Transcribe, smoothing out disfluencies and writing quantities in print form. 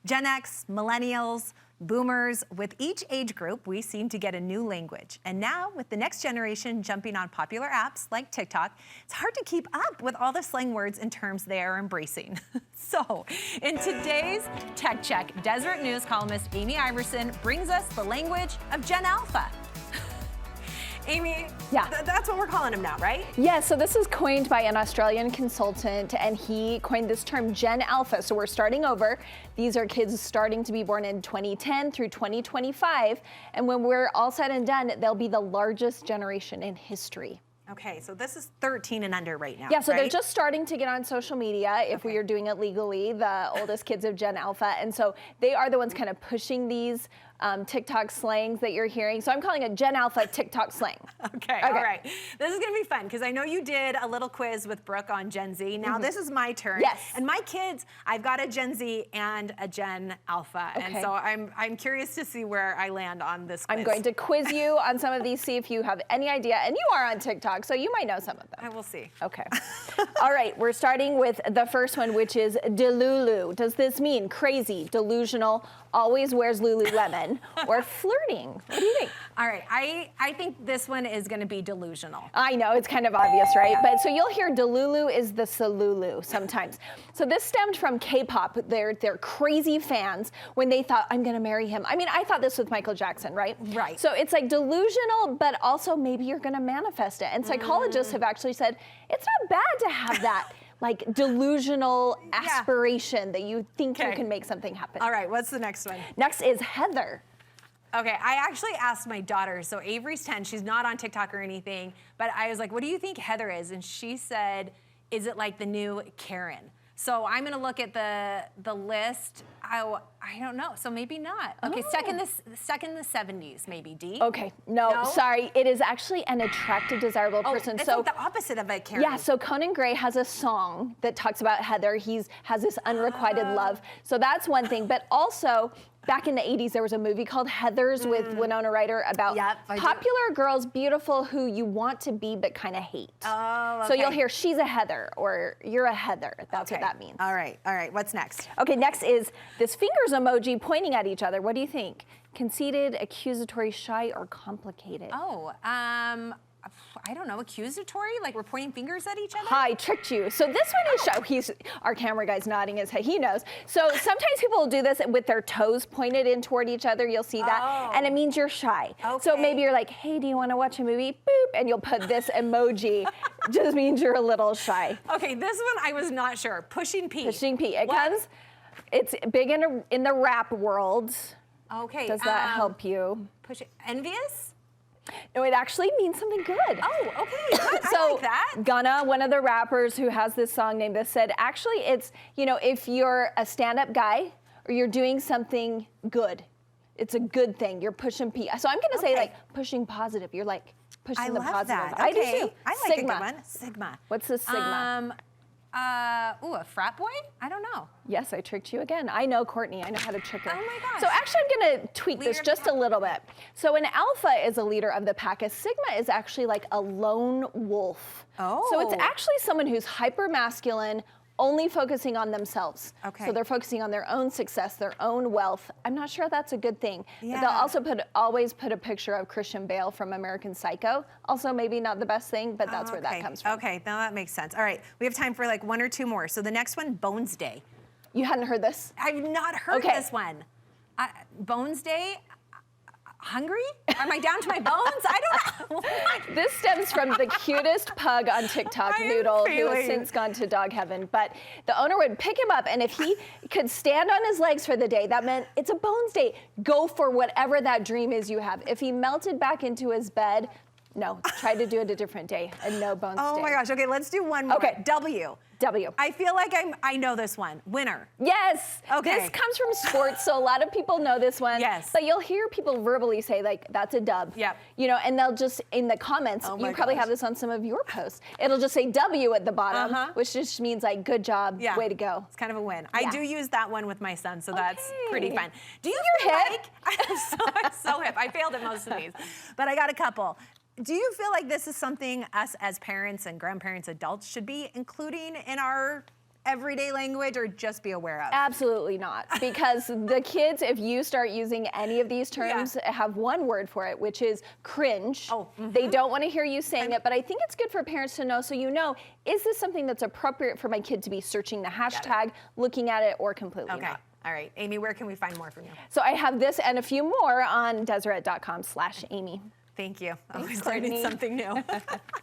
Gen X, millennials, boomers, with each age group, we seem to get a new language. And now, with the next generation jumping on popular apps like TikTok, it's hard to keep up with all the slang words and terms they are embracing. So, in today's Tech Check, Deseret News columnist Amy Iverson brings us the language of Gen Alpha. Amy, yeah, that's what we're calling him now, right? Yeah, so this is coined by an Australian consultant, and he coined this term Gen Alpha. So we're starting over. These are kids starting to be born in 2010 through 2025. And when we're all said and done, they'll be the largest generation in history. Okay, so this is 13 and under right now. Yeah, so right? they're just starting to get on social media if we are doing it legally, the oldest kids of Gen Alpha. And so they are the ones kind of pushing these TikTok slangs that you're hearing. So I'm calling it Gen Alpha TikTok slang. Okay, all right. This is gonna be fun because I know you did a little quiz with Brooke on Gen Z. Now this is my turn. Yes. And my kids, I've got a Gen Z and a Gen Alpha. Okay. And so I'm curious to see where I land on this quiz. I'm going to quiz you on some of these, see if you have any idea. And you are on TikTok, so you might know some of them. I will see. Okay. All right, we're starting with the first one, which is delulu. Does this mean crazy, delusional, always wears Lululemon, or flirting? What do you think? All right, I think this one is gonna be delusional. I know, it's kind of obvious, right? But so you'll hear delulu is the salulu sometimes. So this stemmed from K-pop. They're crazy fans when they thought, I'm gonna marry him. I mean, I thought this with Michael Jackson, right? Right. So it's like delusional, but also maybe you're gonna manifest it. And psychologists have actually said, it's not bad to have that like delusional aspiration that you think you can make something happen. All right, what's the next one? Next is Heather. Okay, I actually asked my daughter, so Avery's 10, she's not on TikTok or anything, but I was like, what do you think Heather is? And she said, is it like the new Karen? So I'm gonna look at the list. I don't know, so maybe not. Okay, second the 70s, maybe, D? Okay, no, sorry. It is actually an attractive, desirable person. It's so like the opposite of a Karen. Yeah, so Conan Gray has a song that talks about Heather. He has this unrequited love. So that's one thing, but also, back in the 80s, there was a movie called Heathers with Winona Ryder about popular girls, beautiful, who you want to be but kind of hate. Oh, okay. So you'll hear, she's a Heather, or you're a Heather. That's what that means. All right, what's next? Okay, next is this fingers emoji pointing at each other. What do you think? Conceited, accusatory, shy, or complicated? Oh, I don't know, accusatory? Like we're pointing fingers at each other? I tricked you. So this one is our camera guy's nodding his head, he knows. So sometimes people will do this with their toes pointed in toward each other, you'll see that, and it means you're shy. Okay. So maybe you're like, hey, do you wanna watch a movie? Boop, and you'll put this emoji, just means you're a little shy. Okay, this one I was not sure, pushing P. Pushing P, it's big in the rap world. Okay. Does that help you? Envious? No, it actually means something good. Oh, okay, good. So, I like that. Gunna, one of the rappers who has this song named this, said, actually, it's, if you're a stand-up guy or you're doing something good, it's a good thing. You're pushing P. So I'm going to say, like, pushing positive. You're, like, pushing the positive. That. I do, Okay. too. I like Sigma. a good one. Sigma. What's the sigma? A frat boy? I don't know. Yes, I tricked you again. I know Courtney. I know how to trick her. Oh my gosh. So actually, I'm going to tweak this just a little bit. So an alpha is a leader of the pack. A sigma is actually like a lone wolf. Oh. So it's actually someone who's hyper masculine, only focusing on themselves. Okay. So they're focusing on their own success, their own wealth. I'm not sure that's a good thing. Yeah. But they'll also always put a picture of Christian Bale from American Psycho. Also maybe not the best thing, but that's where that comes from. Okay, now that makes sense. All right, we have time for like one or two more. So the next one, Bones Day. You hadn't heard this? I've not heard this one. Bones Day? Hungry? Am I down to my bones? I don't know. This stems from the cutest pug on TikTok, Noodle, who has since gone to dog heaven. But the owner would pick him up, and if he could stand on his legs for the day, that meant it's a Bones Day. Go for whatever that dream is you have. If he melted back into his bed, no, try to do it a different day, and no Bones Day. Oh my gosh, okay, let's do one more. Okay. W. I feel like I know this one. Winner. Yes. Okay. This comes from sports, so a lot of people know this one. Yes. But you'll hear people verbally say, like, that's a dub. Yep. And they'll just, in the comments, you probably have this on some of your posts, it'll just say W at the bottom, which just means, like, good job, way to go. It's kind of a win. I do use that one with my son, so that's pretty fun. Do you You're hip. I'm so hip. I failed at most of these, but I got a couple. Do you feel like this is something us as parents and grandparents, adults should be including in our everyday language or just be aware of? Absolutely not, because the kids, if you start using any of these terms, have one word for it, which is cringe. Oh, They don't want to hear you saying it, but I think it's good for parents to know, so you know, is this something that's appropriate for my kid to be searching the hashtag, looking at it, or completely not? All right, Amy, where can we find more from you? So I have this and a few more on Deseret.com/Amy. Thank you. Thanks, Always learning Courtney. something new.